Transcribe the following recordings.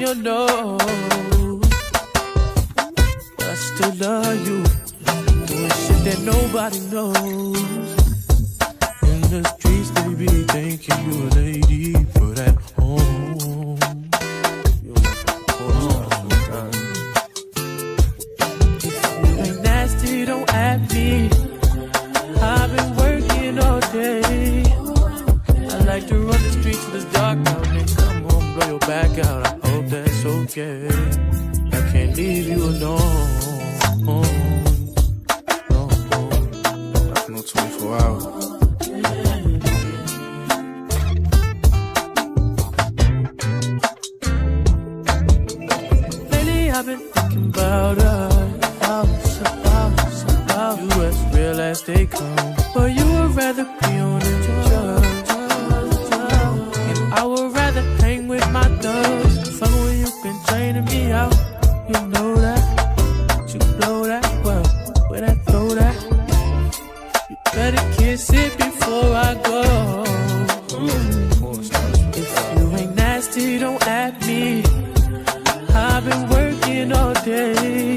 or no. I still love you, doing shit that nobody knows. In the streets, they be thinking you a lady for that home. If you ain't nasty, don't at me. I've been working all day. I like to run the streets till it's dark out. Then come on, blow your back out. I hope that's okay. I can't leave you alone. No 24 hours. Lately I've been thinking about us. You as real as they come. But you would rather be on the judge. And I would rather hang with my thugs. Fuck when you been draining me out. You know that. You blow that well. Where that throw that. You better kiss it before I go. If you ain't nasty, don't at me. I've been working all day.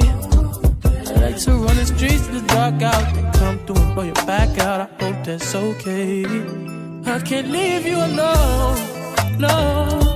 I like to run the streets till the dark out. Then come through and blow your back out. I hope that's okay. I can't leave you alone, no.